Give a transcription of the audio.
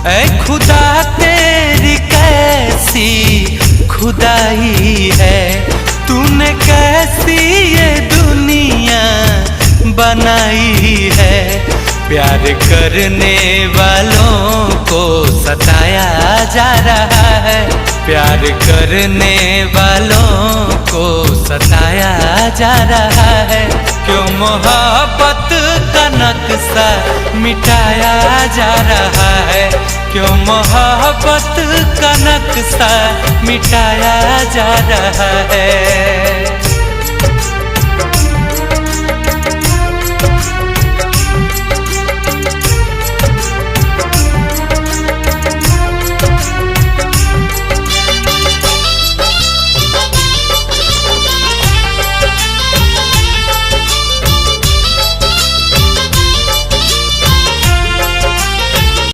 ऐ खुदा तेरी कैसी खुदाई है, तूने कैसी ये दुनिया बनाई है। प्यार करने वालों को सताया जा रहा है, प्यार करने वालों को सताया जा रहा है। क्यों मोहब्बत का नक्शा मिटाया जा रहा है, क्यों मोहब्बत का नक्शा मिटाया जा रहा है।